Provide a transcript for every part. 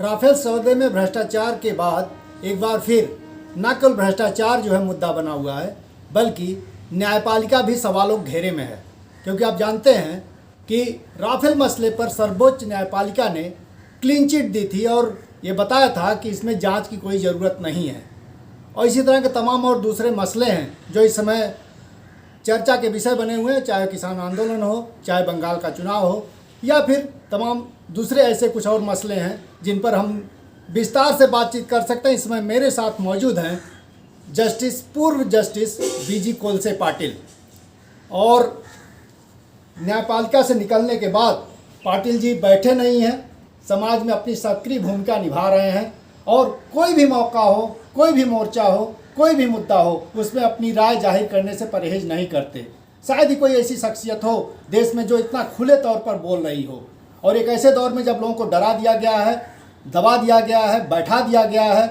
Rafale सौदे में भ्रष्टाचार के बाद एक बार फिर न केवल भ्रष्टाचार जो है मुद्दा बना हुआ है, बल्कि न्यायपालिका भी सवालों के घेरे में है। क्योंकि आप जानते हैं कि राफेल मसले पर सर्वोच्च न्यायपालिका ने क्लीन चिट दी थी और ये बताया था कि इसमें जांच की कोई ज़रूरत नहीं है। और इसी तरह के तमाम और दूसरे मसले हैं जो इस समय चर्चा के विषय बने हुए हैं, चाहे किसान आंदोलन हो, चाहे बंगाल का चुनाव हो, या फिर तमाम दूसरे ऐसे कुछ और मसले हैं जिन पर हम विस्तार से बातचीत कर सकते हैं। इसमें मेरे साथ मौजूद हैं पूर्व जस्टिस बीजी कोलसे पाटिल। और न्यायपालिका से निकलने के बाद पाटिल जी बैठे नहीं हैं, समाज में अपनी सक्रिय भूमिका निभा रहे हैं और कोई भी मौका हो, कोई भी मोर्चा हो, कोई भी मुद्दा हो, उसमें अपनी राय जाहिर करने से परहेज नहीं करते। शायद ही कोई ऐसी शख्सियत हो देश में जो इतना खुले तौर पर बोल रही हो। और एक ऐसे दौर में जब लोगों को डरा दिया गया है, दबा दिया गया है, बैठा दिया गया है,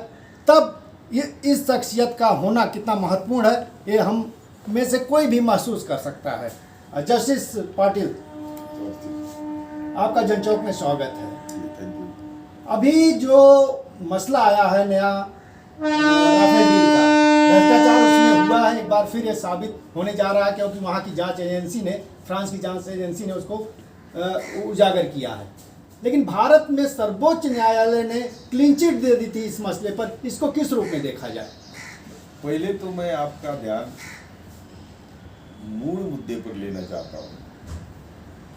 तब ये इस शख्सियत का होना कितना महत्वपूर्ण है ये हम में से कोई भी महसूस कर सकता है। जस्टिस पाटिल, आपका जनचौक में स्वागत है। अभी जो मसला आया है नया राफेल डील का, भ्रष्टाचार उसमें हुआ है, एक बार फिर ये साबित होने जा रहा है क्योंकि वहाँ की जांच एजेंसी ने, फ्रांस की जांच एजेंसी ने उसको उजागर किया है। लेकिन भारत में सर्वोच्च न्यायालय ने क्लीन चिट दे दी थी इस मसले पर, इसको किस रूप में देखा जाए? पहले तो मैं आपका ध्यान मूल मुद्दे पर लेना चाहता हूँ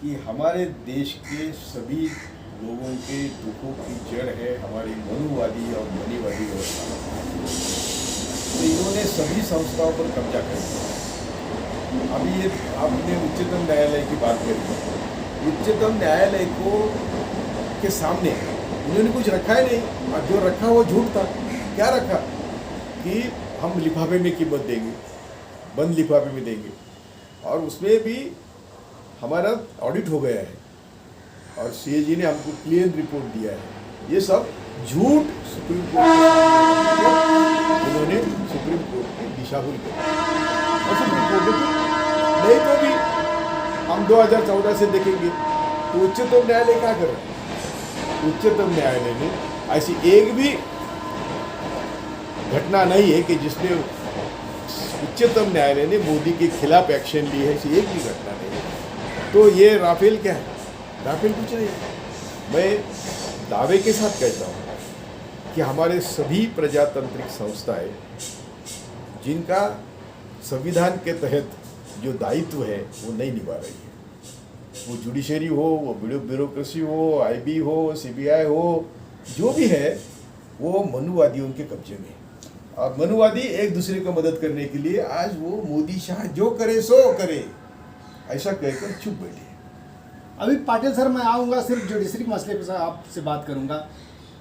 कि हमारे देश के सभी लोगों के दुखों की जड़ है हमारी मनुवादी और मनीवादी व्यवस्था। तो इन्होंने सभी संस्थाओं पर कब्जा कर लिया। अभी ये आपने उच्चतम न्यायालय की बात करी, उच्चतम न्यायालय के सामने उन्होंने कुछ रखा ही नहीं, और जो रखा वो झूठ था। क्या रखा कि हम लिफाफे में कीमत देंगे, बंद लिफाफे में देंगे, और उसमें भी हमारा ऑडिट हो गया है और सीएजी ने हमको क्लियर रिपोर्ट दिया है। ये सब झूठ सुप्रीम कोर्ट उन्होंने सुप्रीम कोर्ट की दिशाभूल कर, और सुप्रीम कोर्ट नहीं तो भी हम 2014 से देखेंगे तो उच्चतम न्यायालय क्या कर रहा है। उच्चतम न्यायालय ने ऐसी एक भी घटना नहीं है कि जिसमें उच्चतम न्यायालय ने मोदी के खिलाफ एक्शन ली है, ऐसी एक भी घटना नहीं है। तो ये राफेल क्या है? राफेल कुछ नहीं है। मैं दावे के साथ कहता हूँ कि हमारे सभी प्रजातांत्रिक संस्थाएं जिनका संविधान के तहत जो दायित्व है वो नहीं निभा रही है, वो जुडिशरी हो, वो ब्यूरोक्रेसी हो, आईबी हो, सीबीआई हो, जो भी है वो मनुवादियों के कब्जे में है। और मनुवादी एक दूसरे को मदद करने के लिए आज वो मोदी शाह जो करे सो करे ऐसा कहकर चुप बैठे। अभी पाटिल सर, मैं आऊँगा, सिर्फ जुडिशरी मसले पर आपसे बात करूँगा।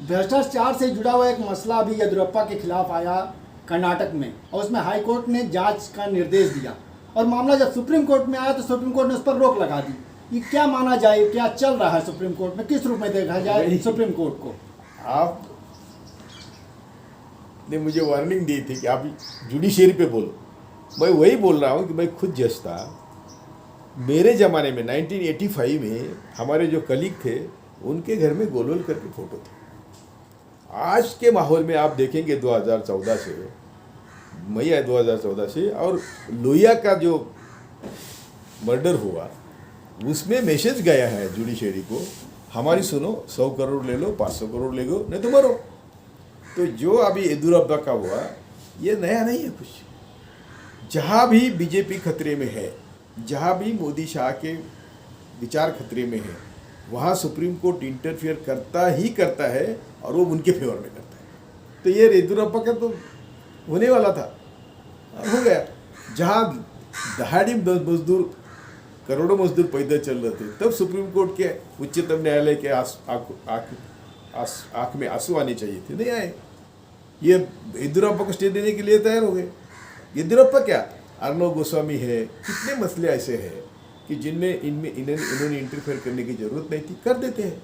भ्रष्टाचार से जुड़ा हुआ एक मसला अभी येदियुरप्पा के खिलाफ आया कर्नाटक में, और उसमें हाई कोर्ट ने जांच का निर्देश दिया, और मामला जब सुप्रीम कोर्ट में आया तो सुप्रीम कोर्ट ने उस पर रोक लगा दी। ये क्या माना जाए, क्या चल रहा है सुप्रीम कोर्ट में, किस रूप में देखा जाए सुप्रीम कोर्ट को? आप ने मुझे वार्निंग दी थी कि आप जुडिशरी पे बोलो, मैं वही बोल रहा हूँ कि मैं खुद जज था। मेरे ज़माने में 1985 में हमारे जो कलीग थे उनके घर में गोल गोल करके फ़ोटो थे। आज के माहौल में आप देखेंगे 2014 से, मई 2014 से, और लोहिया का जो मर्डर हुआ उसमें मैसेज गया है जुडिशरी को, हमारी सुनो, 100 करोड़ ले लो, 500 करोड़ ले लो, नहीं तो मरो। तो जो अभी येदियुरप्पा का हुआ ये नया नहीं है कुछ। जहाँ भी बीजेपी खतरे में है, जहाँ भी मोदी शाह के विचार खतरे में है, वहाँ सुप्रीम कोर्ट इंटरफियर करता ही करता है, और वो उनके फेवर में करता है। तो ये येदियुरप्पा का तो होने वाला था, हो गया। जहाँ दहाड़ी मजदूर, करोड़ों मजदूर पैदल चल रहे थे, तब सुप्रीम कोर्ट के, उच्चतम न्यायालय के आँख में आंसू आने चाहिए थे, नहीं आए। ये येदियुरप्पा को स्टे देने के लिए तैयार हो गए। येदियुरप्पा क्या, अर्णब गोस्वामी है, कितने मसले ऐसे हैं कि जिनमें इन्होंने इंटरफेयर करने की जरूरत नहीं थी, कर देते हैं।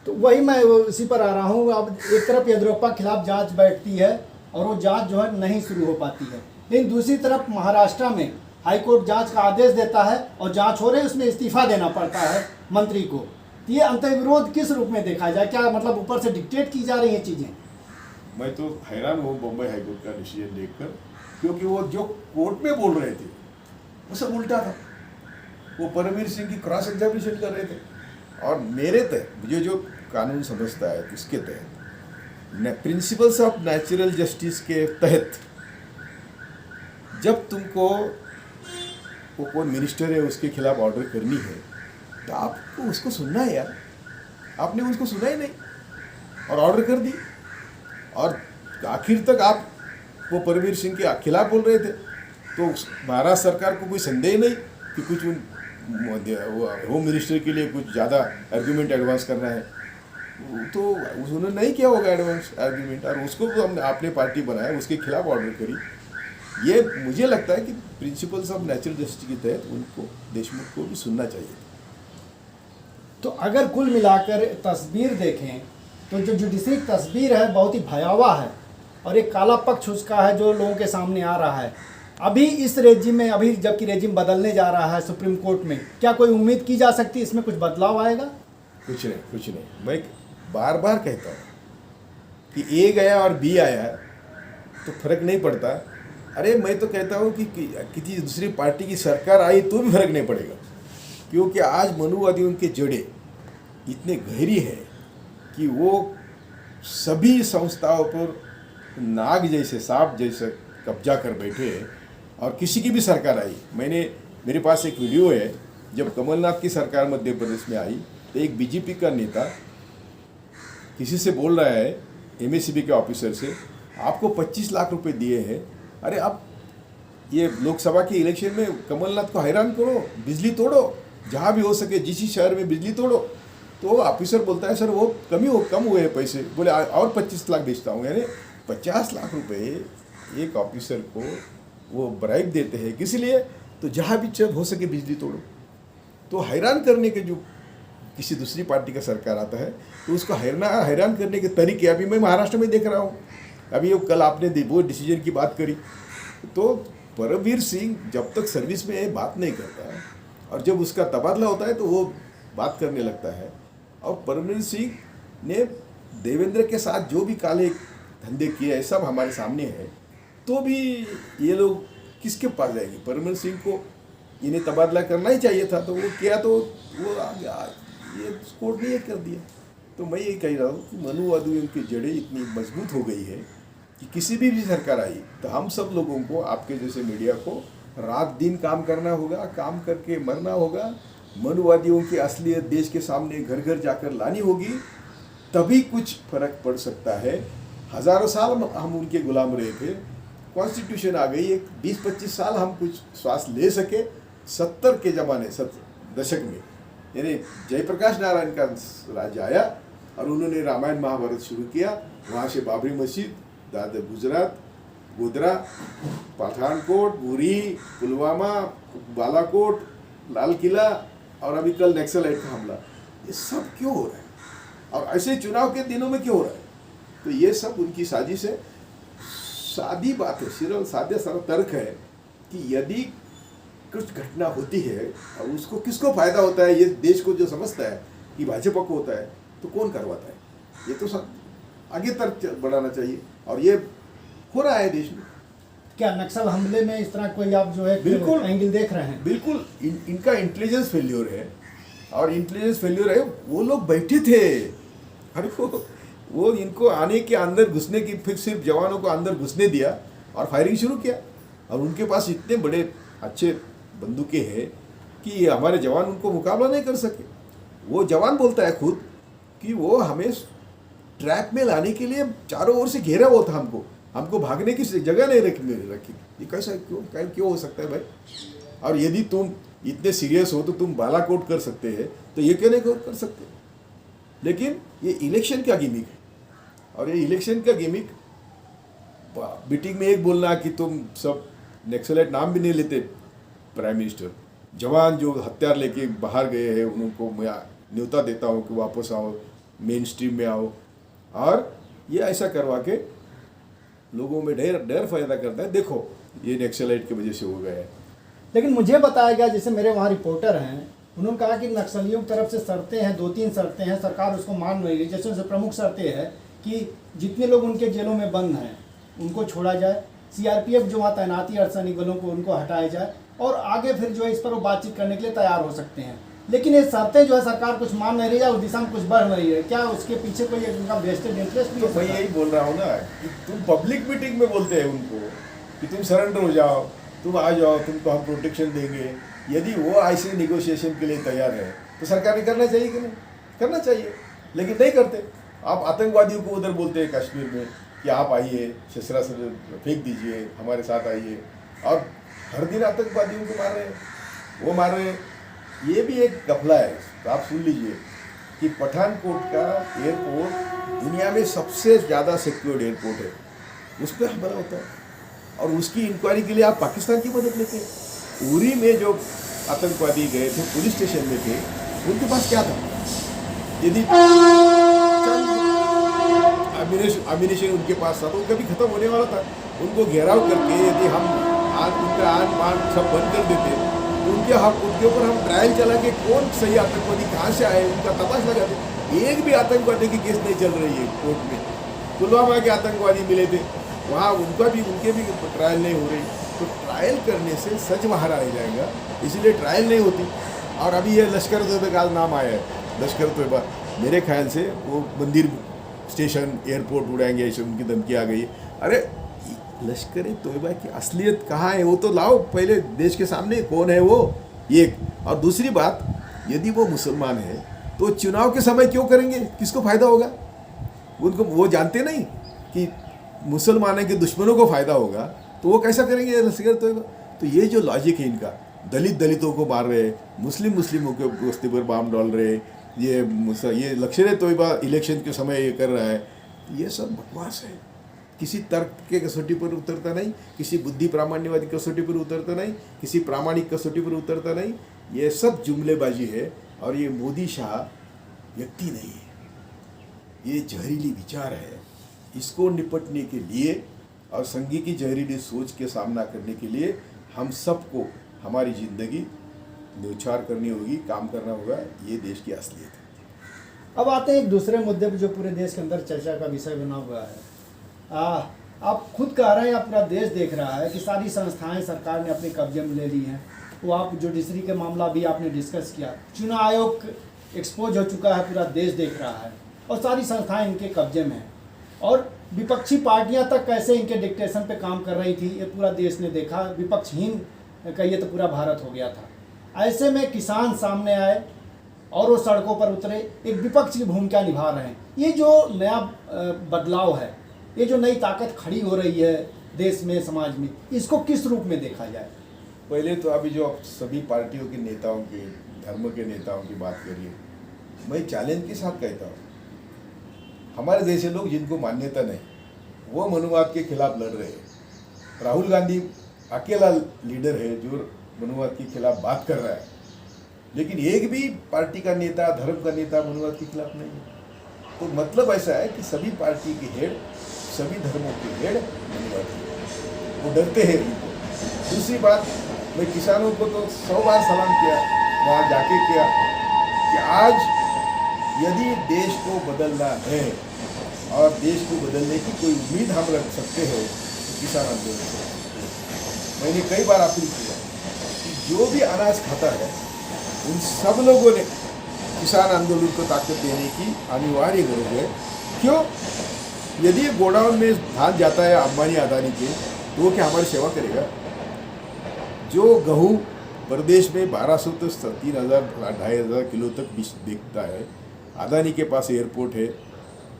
तो वही मैं उसी पर आ रहा हूँ। अब एक तरफ येदियुरप्पा के खिलाफ जांच बैठती है और वो जांच जो है नहीं शुरू हो पाती है, लेकिन दूसरी तरफ महाराष्ट्र में हाईकोर्ट जांच का आदेश देता है और जांच हो रही है, उसमें इस्तीफा देना पड़ता है मंत्री को। तो ये अंतर्विरोध किस रूप में देखा जाए? क्या मतलब ऊपर से डिक्टेट की जा रही हैं चीज़ें? मैं तो हैरान हूँ बम्बई हाईकोर्ट का डिसीजन देखकर, क्योंकि वो जो कोर्ट में बोल रहे थे वो सब उल्टा था। वो परमवीर सिंह की क्रॉस एग्जामिनेशन कर रहे थे। और मेरे तहत मुझे जो कानून समझता है इसके तहत प्रिंसिपल्स ऑफ नेचुरल जस्टिस के तहत जब तुमको वो कौन मिनिस्टर है उसके खिलाफ ऑर्डर करनी है तो आपको उसको सुनना है यार। आपने उसको सुना ही नहीं और ऑर्डर कर दी, और आखिर तक आप वो परमवीर सिंह के खिलाफ बोल रहे थे। तो महाराष्ट्र सरकार को कोई संदेह नहीं कि कुछ होम मिनिस्टर के लिए कुछ ज़्यादा आर्ग्यूमेंट एडवांस करना है, तो उन्होंने नहीं किया होगा एडवांस आर्ग्यूमेंट, और उसको हमने आपने पार्टी बनाया, उसके खिलाफ ऑर्डर करी। ये मुझे लगता है कि प्रिंसिपल्स ऑफ नेचुरल जस्टिस के तहत उनको देशमुख को भी सुनना चाहिए। तो अगर कुल मिलाकर तस्वीर देखें तो जो जुडिशरी तस्वीर है बहुत ही भयावह है, और एक काला पक्ष उसका है जो लोगों के सामने आ रहा है। अभी इस रेजिम में, अभी जबकि रेजिम बदलने जा रहा है सुप्रीम कोर्ट में, क्या कोई उम्मीद की जा सकती है इसमें कुछ बदलाव आएगा? कुछ नहीं, कुछ नहीं। मैं बार बार कहता हूँ कि ए गया और बी आया तो फर्क नहीं पड़ता। अरे मैं तो कहता हूँ कि किसी दूसरी पार्टी की सरकार आई तो भी फर्क नहीं पड़ेगा, क्योंकि आज मनुवादियों के जड़ें इतने गहरी है कि वो सभी संस्थाओं पर नाग जैसे, सांप जैसे कब्जा कर बैठे हैं। और किसी की भी सरकार आई, मेरे पास एक वीडियो है, जब कमलनाथ की सरकार मध्य प्रदेश में आई तो एक बीजेपी का नेता किसी से बोल रहा है, एमएससीबी के ऑफिसर से, आपको 25 लाख रुपए दिए हैं, अरे आप ये लोकसभा के इलेक्शन में कमलनाथ को हैरान करो, बिजली तोड़ो, जहाँ भी हो सके जिस शहर में बिजली तोड़ो। तो ऑफिसर बोलता है, सर वो कम हुए हैं पैसे, बोले और 25 लाख बेचता हूँ। यानी 50 लाख रुपए एक ऑफिसर को वो ब्राइब देते हैं, किस लिए? तो जहाँ भी हो सके बिजली तोड़ो। तो हैरान करने के जो किसी दूसरी पार्टी का सरकार आता है तो उसको हैरान करने के तरीके अभी मैं महाराष्ट्र में देख रहा हूँ। अभी वो कल आपने वो डिसीजन की बात करी, तो परमवीर सिंह जब तक सर्विस में है बात नहीं करता है, और जब उसका तबादला होता है तो वो बात करने लगता है। और परमवीर सिंह ने देवेंद्र के साथ जो भी काले धंधे किए हैं सब हमारे सामने है, तो भी ये लोग किसके पास जाएंगे? परमवीर सिंह को इन्हें तबादला करना ही चाहिए था, तो वो किया, तो वो ये कोर्ट ने ये कर दिया। तो मैं ये कह रहा हूँ कि मनुवादियों की जड़ें इतनी मजबूत हो गई है कि किसी भी सरकार आई तो हम सब लोगों को, आपके जैसे मीडिया को, रात दिन काम करना होगा, काम करके मरना होगा। मनुवादियों की असलियत देश के सामने घर घर जाकर लानी होगी, तभी कुछ फर्क पड़ सकता है। हज़ारों साल हम उनके गुलाम रहे थे, कॉन्स्टिट्यूशन आ गई, एक 20-25 साल हम कुछ श्वास ले सके। 70 के ज़माने दशक में यानी जयप्रकाश नारायण का राज्य आया और उन्होंने रामायण महाभारत शुरू किया। वहाँ से बाबरी मस्जिद, दादर गुजरात, गोधरा, पठानकोट, उरी, पुलवामा, बालाकोट, लाल किला, और अभी कल नक्सलाइट का हमला, ये सब क्यों हो रहा है? और ऐसे चुनाव के दिनों में क्यों हो रहा है? तो ये सब उनकी साजिश है। सादी बात है, सिर्फ सादा सारा तर्क है कि यदि कुछ घटना होती है और उसको किसको फायदा होता है, ये देश को जो समझता है कि भाजपा को होता है, तो कौन करवाता है? ये तो सब आगे तर्क बढ़ाना चाहिए, और ये हो रहा है देश में। क्या नक्सल हमले में इस तरह कोई आप जो है बिल्कुल एंगल देख रहे हैं? बिल्कुल इनका इंटेलिजेंस फेल्योर है, और इंटेलिजेंस फेल्योर है। वो लोग बैठे थे, अरे वो इनको आने के अंदर घुसने की, फिर सिर्फ जवानों को अंदर घुसने दिया और फायरिंग शुरू किया। और उनके पास इतने बड़े अच्छे बंदूकें हैं कि हमारे जवान उनको मुकाबला नहीं कर सके। वो जवान बोलता है खुद कि वो हमें ट्रैप में लाने के लिए चारों ओर से घेरा हुआ था, हमको भागने की जगह नहीं रखी। ये कैसा क्यों हो सकता है भाई? और यदि तुम इतने सीरियस हो तो तुम बालाकोट कर सकते हैं, तो ये क्यों नहीं कर सकते? लेकिन ये इलेक्शन का गिमिक है, और ये इलेक्शन का गिमिक मीटिंग में एक बोलना कि तुम सब नक्सलाइट, नाम भी नहीं लेते प्राइम मिनिस्टर, जवान जो हथियार लेके बाहर गए हैं उनको मैं न्योता देता हूँ कि वापस आओ, मेन स्ट्रीम में आओ, और ये ऐसा करवा के लोगों में डर पैदा करता है। देखो ये नक्सलाइट की वजह से हो गया है। लेकिन मुझे बताया गया, जैसे मेरे वहाँ रिपोर्टर हैं, उन्होंने कहा कि नक्सलियों की तरफ से शर्तें हैं, 2-3 शर्तें हैं, सरकार उसको मान नहीं रही। जैसे उनसे प्रमुख शर्तें हैं कि जितने लोग उनके जेलों में बंद हैं उनको छोड़ा जाए, सीआरपीएफ जो वहाँ तैनाती है अर्धसैनिक बलों को उनको हटाया जाए, और आगे फिर जो है इस पर वो बातचीत करने के लिए तैयार हो सकते हैं। लेकिन ये शर्तें जो है सरकार कुछ मान नहीं रही है, उस दिशा में कुछ बढ़ नहीं है। क्या उसके पीछे कोई उनका वेस्टेड इंटरेस्ट भी तो है? मैं यही बोल रहा हूँ ना कि तुम पब्लिक मीटिंग में बोलते हैं उनको कि तुम सरेंडर हो जाओ, तुम आ जाओ, तुमको हम प्रोटेक्शन देंगे। यदि वो ऐसे निगोशिएशन के लिए तैयार है तो सरकार ने करना चाहिए कि नहीं? करना चाहिए, लेकिन नहीं करते। आप आतंकवादियों को उधर बोलते हैं कश्मीर में कि आप आइए, शस्त्रास्त्र फेंक दीजिए, हमारे साथ आइए, और हर दिन आतंकवादियों को मार रहे हैं, वो मार रहे हैं। ये भी एक गफला है। तो आप सुन लीजिए कि पठानकोट का एयरपोर्ट दुनिया में सबसे ज़्यादा सिक्योर्ड एयरपोर्ट है, उस पर हमला होता है, और उसकी इंक्वायरी के लिए आप पाकिस्तान की मदद लेते हैं। उरी में जो आतंकवादी गए थे, पुलिस स्टेशन में थे, उनके पास क्या था? यदि अम्यूनिशन उनके पास था तो उनका भी खत्म होने वाला था। उनको घेराव करके यदि हम उनका आन बान सब बंद कर देते तो उनके ऊपर हम ट्रायल चला के कौन सही आतंकवादी कहाँ से आए उनका तपाश लगाते। एक भी आतंकवादी की केस नहीं चल रही है कोर्ट में। पुलवामा के आतंकवादी मिले थे, वहाँ उनके भी ट्रायल नहीं हो रही। तो ट्रायल करने से सच बाहर आ जाएगा, इसीलिए ट्रायल नहीं होती। और अभी ये लश्कर तोयबा का नाम आया है, लश्कर तोयबा, मेरे ख्याल से वो मंदिर स्टेशन एयरपोर्ट उड़ाएंगे, ऐसे उनकी धमकी आ गई। अरे लश्कर तोयबा की असलियत कहाँ है वो तो लाओ पहले देश के सामने, कौन है वो, एक। और दूसरी बात, यदि वो मुसलमान है तो चुनाव के समय क्यों करेंगे, किसको फ़ायदा होगा? उनको वो जानते नहीं कि मुसलमानों के दुश्मनों को फ़ायदा होगा, तो वो कैसा करेंगे लश्कर तोयबा? तो ये जो लॉजिक है इनका, दलितों को मार रहे, मुस्लिमों के बस्ती पर बम डाल रहे, ये लश्कर तोयबा इलेक्शन के समय ये कर रहा है, ये सब बकवास है। किसी तर्क के कसौटी पर उतरता नहीं, किसी बुद्धि प्रामाण्यवादी कसौटी पर उतरता नहीं, किसी प्रामाणिक कसौटी पर उतरता नहीं। ये सब जुमलेबाजी है। और ये मोदी शाह व्यक्ति नहीं है, ये जहरीली विचार है। इसको निपटने के लिए और संघी की जहरीली सोच के सामना करने के लिए हम सबको हमारी ज़िंदगी न्यौछावर करनी होगी, काम करना होगा। ये देश की असलियत है। अब आते हैं एक दूसरे मुद्दे पर जो पूरे देश के अंदर चर्चा का विषय बना हुआ है। आप खुद कह रहे हैं, आप पूरा देश देख रहा है कि सारी संस्थाएं सरकार ने अपने कब्जे में ले ली हैं। वो आप जुडिशरी के मामला भी आपने डिस्कस किया, चुनाव आयोग एक्सपोज हो चुका है, पूरा देश देख रहा है, और सारी संस्थाएं इनके कब्जे में हैं। और विपक्षी पार्टियां तक कैसे इनके डिक्टेशन पे काम कर रही थी, ये पूरा देश ने देखा। विपक्षहीन कहिए तो पूरा भारत हो गया था। ऐसे में किसान सामने आए और वो सड़कों पर उतरे, एक विपक्ष की भूमिका निभा रहे हैं। ये जो नया बदलाव है, ये जो नई ताकत खड़ी हो रही है देश में, समाज में, इसको किस रूप में देखा जाए? पहले तो अभी जो सभी पार्टियों के नेताओं के, धर्म के नेताओं की बात करिए, मैं चैलेंज के साथ कहता हूँ, हमारे जैसे लोग जिनको मान्यता नहीं, वो मनुवाद के खिलाफ लड़ रहे हैं। राहुल गांधी अकेला लीडर है जो मनुवाद के खिलाफ बात कर रहा है, लेकिन एक भी पार्टी का नेता, धर्म का नेता मनुवाद के खिलाफ नहीं है। तो मतलब ऐसा है कि सभी पार्टी के हेड, सभी धर्मों के हेड मनुवादी है, वो डरते हैं इनको। दूसरी बात, मैं किसानों को तो 100 बार सलाम किया, वहाँ जाके किया, कि आज यदि देश को बदलना है और देश को बदलने की कोई उम्मीद हम रख सकते हैं तो किसान आंदोलन से। मैंने कई बार अपील किया कि जो भी अनाज खाता है उन सब लोगों ने किसान आंदोलन को ताकत देने की अनिवार्य जरूरत है। क्यों? यदि गोडाउन में धान जाता है अंबानी अदानी के, तो वो क्या हमारी सेवा करेगा? जो गेहूँ प्रदेश में 1200 तो 3000 2500 किलो तक बिकता है, अदानी के पास एयरपोर्ट है,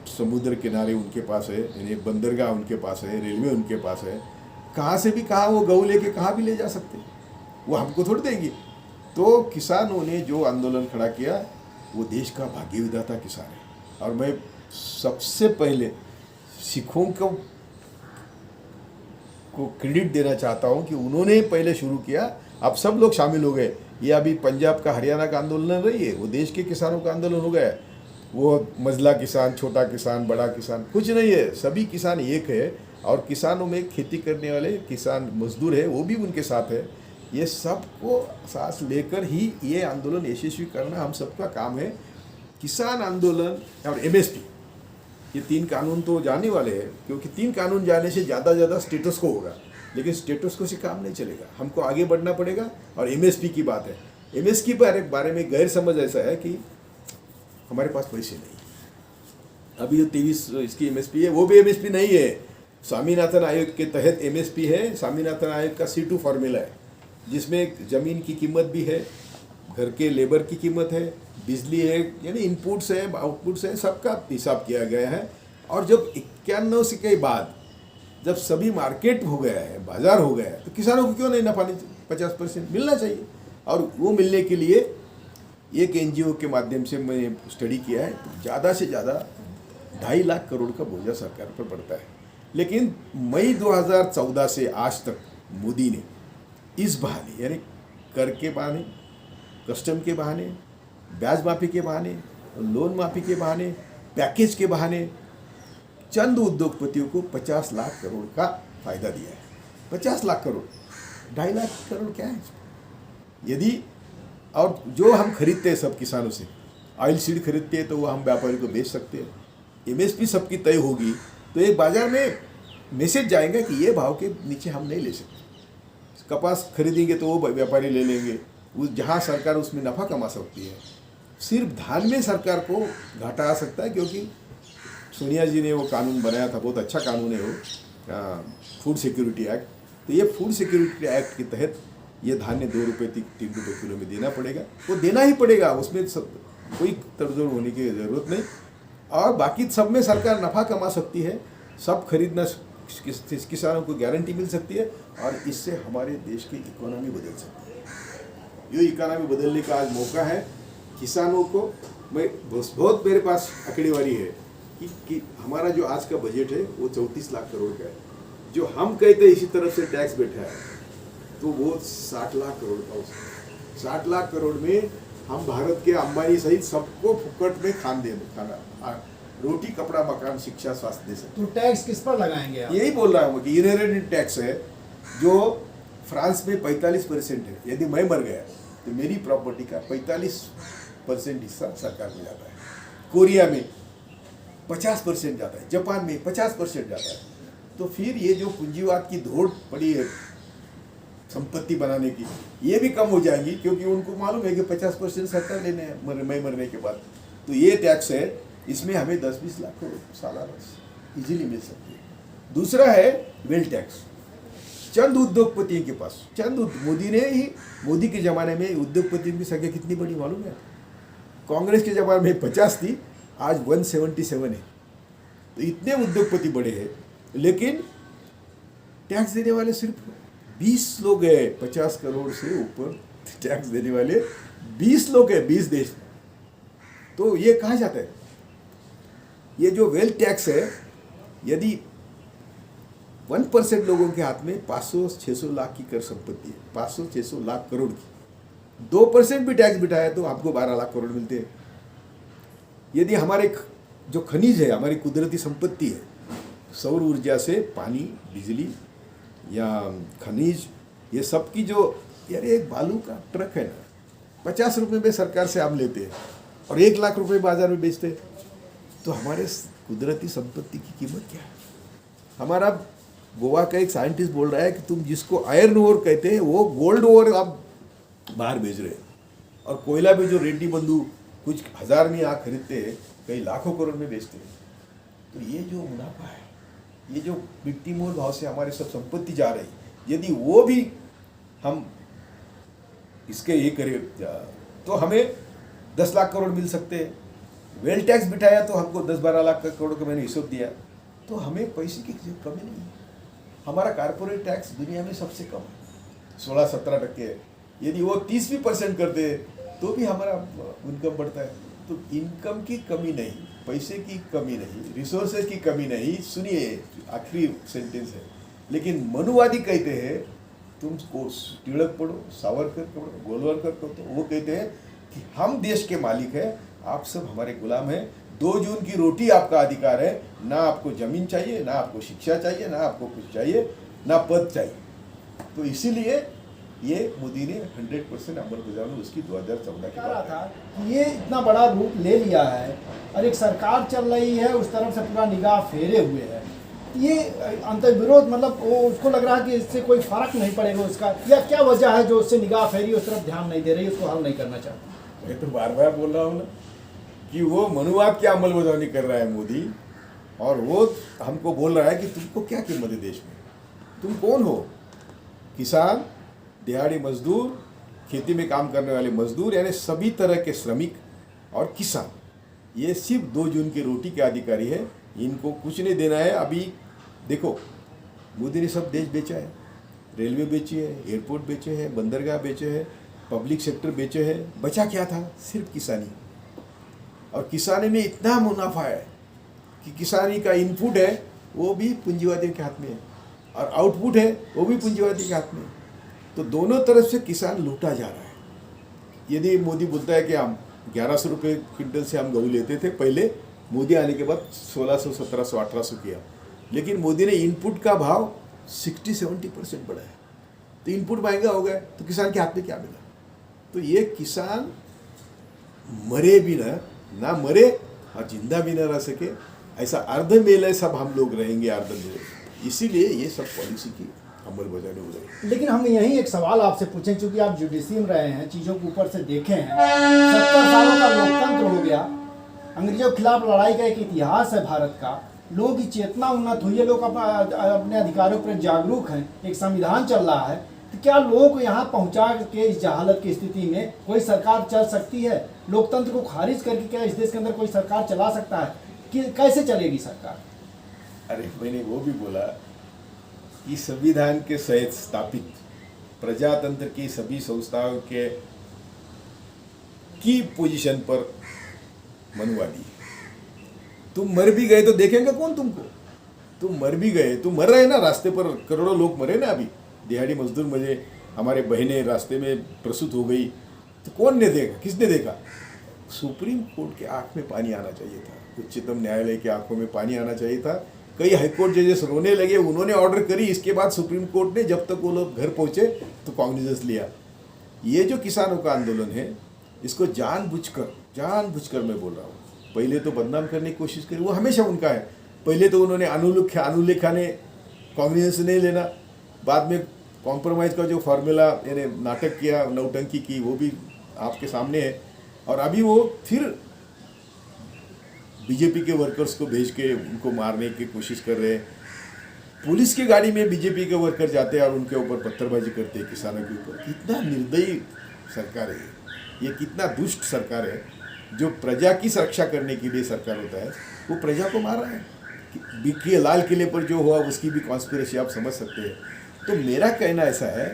समुद्र किनारे उनके पास है, यानी बंदरगाह उनके पास है, रेलवे उनके पास है, कहाँ से भी कहाँ वो गेहूँ लेके कहाँ भी ले जा सकते, वो हमको थोड़ी देंगे। तो किसानों ने जो आंदोलन खड़ा किया वो देश का भाग्य विधाता किसान है। और मैं सबसे पहले सिखों को क्रेडिट देना चाहता हूँ कि उन्होंने पहले शुरू किया, अब सब लोग शामिल हो गए। ये अभी पंजाब का, हरियाणा का आंदोलन नहीं है, वो देश के किसानों का आंदोलन हो गया। वो मझला किसान, छोटा किसान, बड़ा किसान कुछ नहीं है, सभी किसान एक है। और किसानों में खेती करने वाले किसान मजदूर है, वो भी उनके साथ है। ये सबको सांस लेकर ही ये आंदोलन यशस्वी करना हम सबका काम है। किसान आंदोलन और एमएसपी, ये 3 कानून तो जाने वाले हैं, क्योंकि 3 कानून जाने से ज़्यादा स्टेटस को होगा, लेकिन स्टेटस को से काम नहीं चलेगा, हमको आगे बढ़ना पड़ेगा। और एमएसपी की बात है, एमएसपी के बारे में गैर समझ ऐसा है कि हमारे पास पैसे नहीं। अभी जो 23 इसकी एमएसपी है वो भी एमएसपी नहीं है, स्वामीनाथन आयोग के तहत एमएसपी है। स्वामीनाथन आयोग का C2 फॉर्मूला है, जिसमें ज़मीन की कीमत भी है, घर के लेबर की कीमत है, बिजली है, यानी इनपुट्स है, आउटपुट्स है, सबका हिसाब किया गया है। और जब 91 के बाद जब सभी मार्केट हो गया है, बाजार हो गया है, तो किसानों को क्यों नहीं नफा 50% मिलना चाहिए। और वो मिलने के लिए एक NGO के माध्यम से मैंने स्टडी किया है, तो ज़्यादा से ज़्यादा 2.5 लाख करोड़ का बोझा सरकार पर पड़ता है। लेकिन मई 2014 से आज तक मोदी ने इस बहाने, यानी कर के बहाने, कस्टम के बहाने, ब्याज माफी के बहाने, लोन माफी के बहाने, पैकेज के बहाने चंद उद्योगपतियों को 50 लाख करोड़ का फायदा दिया है। 50 लाख करोड़, 2.5 लाख करोड़ क्या है यदि। और जो हम खरीदते हैं सब किसानों से, ऑयल सीड खरीदते हैं तो वो हम व्यापारी को बेच सकते हैं। एमएसपी सबकी तय होगी तो एक बाजार में मैसेज जाएगा कि ये भाव के नीचे हम नहीं ले सकते। कपास खरीदेंगे तो वो व्यापारी ले लेंगे, उस जहाँ सरकार उसमें नफ़ा कमा सकती है। सिर्फ धान में सरकार को घाटा आ सकता है, क्योंकि सोनिया जी ने वो कानून बनाया था, बहुत अच्छा कानून है वो, फूड सिक्योरिटी एक्ट। तो ये फूड सिक्योरिटी एक्ट के तहत ये धान्य 2 रुपये 3 रुपये किलो में देना पड़ेगा, वो देना ही पड़ेगा, उसमें कोई तड़जोड़ होने की ज़रूरत नहीं। और बाकी सब में सरकार नफ़ा कमा सकती है, सब खरीदना किसानों को गारंटी मिल सकती है, और इससे हमारे देश की इकोनॉमी बदल सकती है। ये इकोनॉमी बदलने का आज मौका है। किसानों को मैं बहुत मेरे पास आंकड़ेवारी है कि हमारा जो आज का बजट है वो 34 लाख करोड़ का है। जो हम कहते हैं इसी तरफ से टैक्स बैठा है तो वो 60 लाख करोड़ का है। 60 लाख करोड़ में हम भारत के अंबानी सहित सबको फुकट में खाना, रोटी, कपड़ा, मकान, शिक्षा, स्वास्थ्य दे सकते। तो टैक्स किस पर लगाएंगे आप? यही बोल रहा हूँ कि इनहेरेंट टैक्स है, जो फ्रांस में 45% है। यदि मैं मर गया तो मेरी प्रॉपर्टी का 45% हिस्सा सरकार को जाता है। कोरिया में 50% जाता है, जापान में 50% जाता है। तो फिर ये जो पूंजीवाद की दौड़ पड़ी है संपत्ति बनाने की, ये भी कम हो जाएंगी, क्योंकि उनको मालूम है कि 50% सरकार लेने हैं मैं मरने के बाद। तो ये टैक्स है, इसमें हमें 10-20 लाख करोड़ सालाना इजीली मिल सकती है। दूसरा है वेल्थ टैक्स। चंद उद्योगपतियों के पास, मोदी के ज़माने में उद्योगपतियों की संख्या कितनी बड़ी मालूम है? कांग्रेस के ज़माने में 50 थी, आज 177 है। तो इतने उद्योगपति बड़े हैं, लेकिन टैक्स देने वाले सिर्फ 20 लोग हैं। 50 करोड़ से ऊपर टैक्स देने वाले 20 लोग हैं 20 देश में। तो ये कहाँ जाता है? ये जो वेल्थ टैक्स है, यदि 1% लोगों के हाथ में 500-600 लाख की कर संपत्ति है, 500-600 लाख करोड़ की, 2% भी टैक्स बिठाया तो आपको 12 लाख करोड़ मिलते हैं। यदि हमारे जो खनिज है, हमारी कुदरती संपत्ति है, सौर ऊर्जा से पानी, बिजली या खनिज, ये सब की जो, यार एक बालू का ट्रक है ना, 50 रुपये में सरकार से आप लेते हैं और 1 लाख रुपए बाजार में बेचते हैं। तो हमारे कुदरती संपत्ति की कीमत क्या है? हमारा गोवा का एक साइंटिस्ट बोल रहा है कि तुम जिसको आयरन ओर कहते हैं वो गोल्ड ओर आप बाहर भेज रहे हैं। और कोयला भी जो रेड्डी बंधु कुछ हज़ार में यहाँ खरीदते हैं, कई लाखों करोड़ में बेचते हैं। तो ये जो मुनाफा है, ये जो मिट्टी मोल भाव से हमारे सब संपत्ति जा रही, यदि वो भी हम इसके ये करें तो हमें 10 लाख करोड़ मिल सकते हैं। वेल्थ टैक्स बिठाया तो हमको 10-12 लाख करोड़ का मैंने हिसाब दिया, तो हमें पैसे की कमी नहीं है। हमारा कारपोरेट टैक्स दुनिया में सबसे कम है, 16-17% है। यदि वो 30% करते तो भी हमारा इनकम बढ़ता है। तो इनकम की कमी नहीं, पैसे की कमी नहीं, रिसोर्सेज की कमी नहीं। सुनिए, आखिरी सेंटेंस है, लेकिन मनुवादी कहते हैं तुम तिलक पढ़ो, सावरकर पढ़ो, गोलवलकर पढ़ो, तो वो कहते हैं कि हम देश के मालिक हैं, आप सब हमारे गुलाम हैं। 2 जून की रोटी आपका अधिकार है, ना आपको जमीन चाहिए, ना आपको शिक्षा चाहिए, ना आपको कुछ चाहिए, ना पद चाहिए। तो इसीलिए ये मोदी ने 100% अंमलबजावनी उसकी 2014 के कह रहा बाद था कि ये इतना बड़ा रूप ले लिया है और एक सरकार चल रही है उस तरफ से पूरा निगाह फेरे हुए है। ये अंतर्विरोध मतलब वो उसको लग रहा है कि इससे कोई फर्क नहीं पड़ेगा उसका, या क्या वजह है जो उससे निगाह फेरी उस तरफ ध्यान नहीं दे रही, उसको हल नहीं करना चाहती? मैं तो बार बार बोल रहा हूँ ना कि वो मनुवाद की अमलबजावनी कर रहा है मोदी, और वो हमको बोल रहा है कि तुमको क्या कीमत है देश में, तुम कौन हो? किसान, दिहाड़ी मजदूर, खेती में काम करने वाले मजदूर, यानी सभी तरह के श्रमिक और किसान, ये सिर्फ 2 जून की रोटी के अधिकारी है, इनको कुछ नहीं देना है। अभी देखो मोदी ने सब देश बेचा है, रेलवे बेची है, एयरपोर्ट बेचे हैं, बंदरगाह बेचे हैं, पब्लिक सेक्टर बेचे हैं, बचा क्या था? सिर्फ किसानी। और किसानी में इतना मुनाफा है कि किसानी का इनपुट है वो भी पूंजीवादियों के हाथ में है और आउटपुट है वो भी पूंजीवादी के हाथ में है। तो दोनों तरफ से किसान लूटा जा रहा है। यदि मोदी बोलता है कि हम 1100 रुपये क्विंटल से हम गेहूँ लेते थे पहले, मोदी आने के बाद 1600, 1700, 1800 किया, लेकिन मोदी ने इनपुट का भाव 60-70% बढ़ाया। तो इनपुट महंगा हो गया तो किसान के हाथ में क्या मिला? तो ये किसान मरे भी ना मरे और जिंदा भी ना रह सके, ऐसा अर्ध मेले सब हम लोग रहेंगे, अर्ध मेले। इसीलिए ये सब पॉलिसी की अमलबजावनी हो रही है। लेकिन हम यही एक सवाल आपसे पूछें, चूंकि आप जुडिशरी में रहे हैं, चीज़ों को ऊपर से देखे हैं, 70 सालों का लोकतंत्र हो गया, अंग्रेजों के खिलाफ लड़ाई का एक इतिहास है भारत का, लोगों की चेतना उन्नत हुई है, लोग अपने अधिकारों पर जागरूक हैं, एक संविधान चल रहा है, तो क्या लोगों को यहाँ पहुँचा के इस जहालत की स्थिति में कोई सरकार चल सकती है? लोकतंत्र को खारिज करके क्या इस देश के अंदर कोई सरकार चला सकता है? कि कैसे चलेगी सरकार? अरे मैंने वो भी बोला कि संविधान के सहित स्थापित प्रजातंत्र की सभी संस्थाओं के की पोजीशन पर मनुवादी। तुम मर भी गए तो देखेंगे कौन तुमको? तुम मर भी गए, तुम मर रहे ना, रास्ते पर करोड़ों लोग मरे ना, अभी दिहाड़ी मजदूर मरे, हमारे बहनें रास्ते में प्रसूत हो गई, तो कौन ने देखा? किसने देखा? सुप्रीम कोर्ट के आंख में पानी आना चाहिए था, उच्चतम न्यायालय की आंखों में पानी आना चाहिए था। कई हाईकोर्ट जजेस रोने लगे, उन्होंने ऑर्डर करी, इसके बाद सुप्रीम कोर्ट ने, जब तक वो लोग घर पहुंचे तो कांग्रेस लिया। ये जो किसानों का आंदोलन है, इसको जानबूझकर मैं बोल रहा हूँ, पहले तो बदनाम करने की कोशिश करी, वो हमेशा उनका है। पहले तो उन्होंने अनुलेखा ने कांग्रेस ने लेना, बाद में कॉम्प्रोमाइज़ का जो फार्मूला यानी नाटक किया, नौटंकी की, वो भी आपके सामने है। और अभी वो फिर बीजेपी के वर्कर्स को भेज के उनको मारने की कोशिश कर रहे हैं। पुलिस की गाड़ी में बीजेपी के वर्कर जाते हैं और उनके ऊपर पत्थरबाजी करते हैं किसानों के ऊपर। कितना निर्दयी सरकार है ये, कितना दुष्ट सरकार है। जो प्रजा की सुरक्षा करने के लिए सरकार होता है, वो प्रजा को मार रहा है। कि लाल किले पर जो हुआ उसकी भी कॉन्स्पिरेसी आप समझ सकते हैं। तो मेरा कहना ऐसा है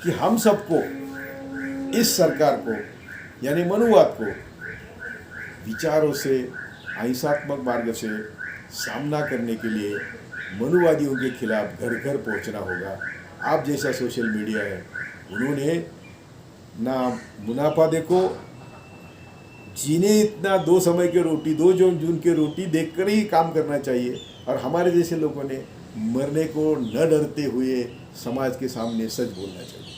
कि हम सबको इस सरकार को यानी मनुवाद को विचारों से, अहिंसात्मक मार्ग से सामना करने के लिए मनुवादियों के खिलाफ घर घर पहुंचना होगा। आप जैसा सोशल मीडिया है, उन्होंने ना मुनाफा देखो, जिन्हें इतना 2 समय की रोटी, 2 जून की रोटी देखकर ही काम करना चाहिए। और हमारे जैसे लोगों ने मरने को न डरते हुए समाज के सामने सच बोलना चाहिए।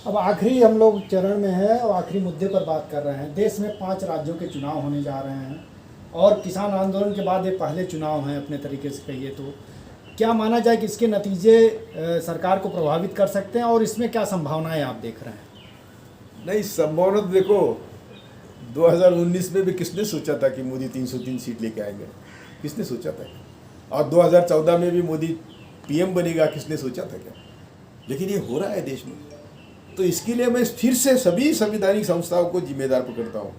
अब आखिरी हम लोग चरण में है और आखिरी मुद्दे पर बात कर रहे हैं। देश में 5 राज्यों के चुनाव होने जा रहे हैं और किसान आंदोलन के बाद ये पहले चुनाव हैं अपने तरीके से कहिए तो। क्या माना जाए कि इसके नतीजे सरकार को प्रभावित कर सकते हैं और इसमें क्या संभावनाएं आप देख रहे हैं? नहीं, संभावना तो देखो, 2019 में भी किसने सोचा था कि मोदी 303 सीट लेके आएंगे? किसने सोचा था? और 2014 में भी मोदी पीएम बनेगा, किसने सोचा था क्या? लेकिन ये हो रहा है देश में। तो इसके लिए मैं फिर से सभी संवैधानिक संस्थाओं को जिम्मेदार पकड़ता हूँ।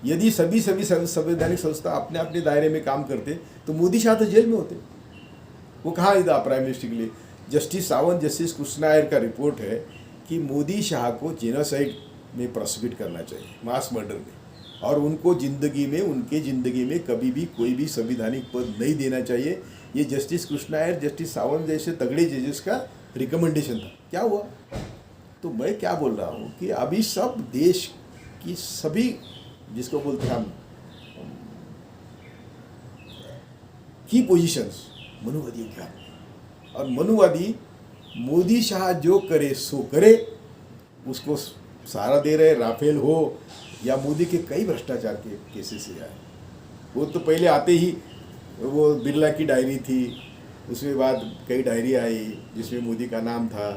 यदि सभी संवैधानिक संस्था अपने अपने दायरे में काम करते तो मोदी शाह तो जेल में होते। वो कहाँ था प्राइम मिनिस्टर के लिए? जस्टिस सावंत, जस्टिस कृष्णा अय्यर का रिपोर्ट है कि मोदी शाह को जेनोसाइड में प्रोसिक्यूट करना चाहिए, मास मर्डर में, और उनको उनके ज़िंदगी में कभी भी कोई भी संवैधानिक पद नहीं देना चाहिए। ये जस्टिस कृष्णा अय्यर, जस्टिस सावंत जैसे तगड़े जजेस का रिकमेंडेशन था। क्या हुआ? तो मैं क्या बोल रहा हूँ कि अभी सब देश की सभी, जिसको बोलते हैं हम की पोजीशंस, मनुवादियों के हाथ में। और मनुवादी मोदी शाह जो करे सो करे, उसको सहारा दे रहे, राफेल हो या मोदी के कई भ्रष्टाचार के केसेस आए। वो तो पहले आते ही वो बिरला की डायरी थी, उसके बाद कई डायरी आई जिसमें मोदी का नाम था,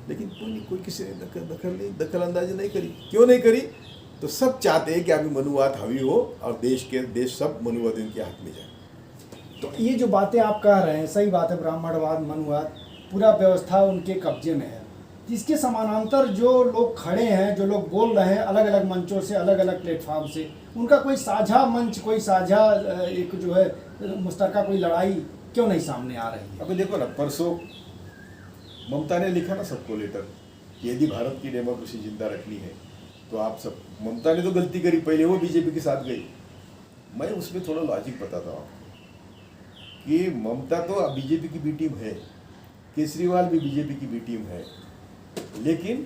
लेकिन कोई किसी ने दखल अंदाजी नहीं करी। क्यों नहीं करी? तो सब चाहते हैं कि अभी मनुवाद हावी हो और देश सब मनुवादियों के हाथ में जाए। तो ये जो बातें आप कह रहे हैं सही बात है, ब्राह्मणवाद मनुवाद पूरा व्यवस्था उनके कब्जे में है। इसके समानांतर जो लोग खड़े हैं, जो लोग बोल रहे हैं अलग अलग मंचों से, अलग अलग प्लेटफॉर्म से, उनका कोई साझा मंच, कोई साझा एक जो है मुश्तरका कोई लड़ाई क्यों नहीं सामने आ रही है? अभी देखो ना, परसों ममता ने लिखा ना सबको लेटर कि यदि भारत की डेमोक्रेसी जिंदा रखनी है तो आप सब। ममता ने तो गलती करी, पहले वो बीजेपी के साथ गई। मैं उसमें थोड़ा लॉजिक बताता हूँ कि ममता तो बीजेपी की बी टीम है, केजरीवाल भी बीजेपी की बी टीम है, लेकिन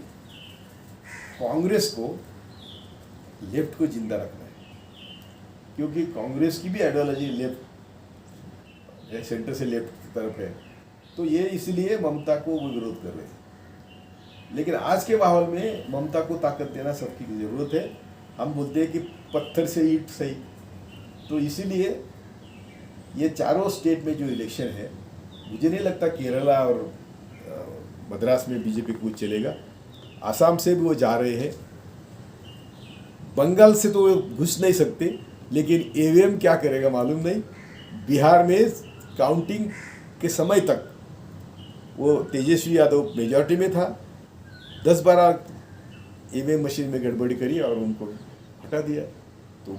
कांग्रेस को, लेफ्ट को जिंदा रखना है, क्योंकि कांग्रेस की भी आइडियोलॉजी लेफ्ट, सेंटर से लेफ्ट की तरफ है। तो ये इसलिए ममता को वो विरोध कर रहे हैं। लेकिन आज के माहौल में ममता को ताकत देना सबकी ज़रूरत है। हम बोलते हैं कि पत्थर से ईंट सही। तो इसीलिए ये चारों स्टेट में जो इलेक्शन है, मुझे नहीं लगता केरला और मद्रास में बीजेपी को चलेगा। आसाम से भी वो जा रहे हैं, बंगाल से तो घुस नहीं सकते, लेकिन ईवीएम क्या करेगा मालूम नहीं। बिहार में काउंटिंग के समय तक वो तेजस्वी यादव मेजॉरिटी में था, 10-12 ईवीएम मशीन में गड़बड़ी करी और उनको हटा दिया। तो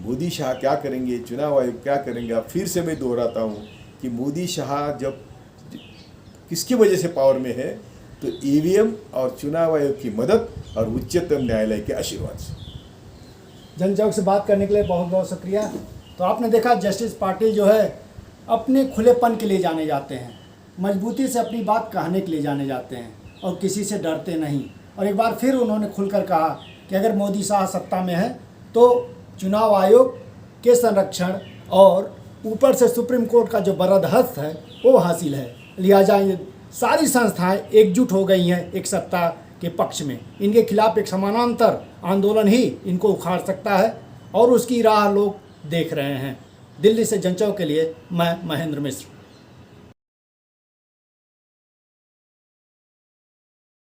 मोदी शाह क्या करेंगे, चुनाव आयोग क्या करेंगे? फिर से मैं दोहराता हूँ कि मोदी शाह जब किसकी वजह से पावर में है, तो ईवीएम और चुनाव आयोग की मदद और उच्चतम न्यायालय के आशीर्वाद से। जनचौक से बात करने के लिए बहुत बहुत शुक्रिया। तो आपने देखा जस्टिस पाटिल जो है अपने खुलेपन के लिए जाने जाते हैं, मजबूती से अपनी बात कहने के लिए जाने जाते हैं और किसी से डरते नहीं। और एक बार फिर उन्होंने खुलकर कहा कि अगर मोदी शाह सत्ता में है तो चुनाव आयोग के संरक्षण और ऊपर से सुप्रीम कोर्ट का जो बरदहस्त है वो हासिल है। लिहाजा ये सारी संस्थाएं एकजुट हो गई हैं एक सत्ता के पक्ष में। इनके खिलाफ एक समानांतर आंदोलन ही इनको उखाड़ सकता है और उसकी राह लोग देख रहे हैं। दिल्ली से जनचौक के लिए मैं महेंद्र मिश्र।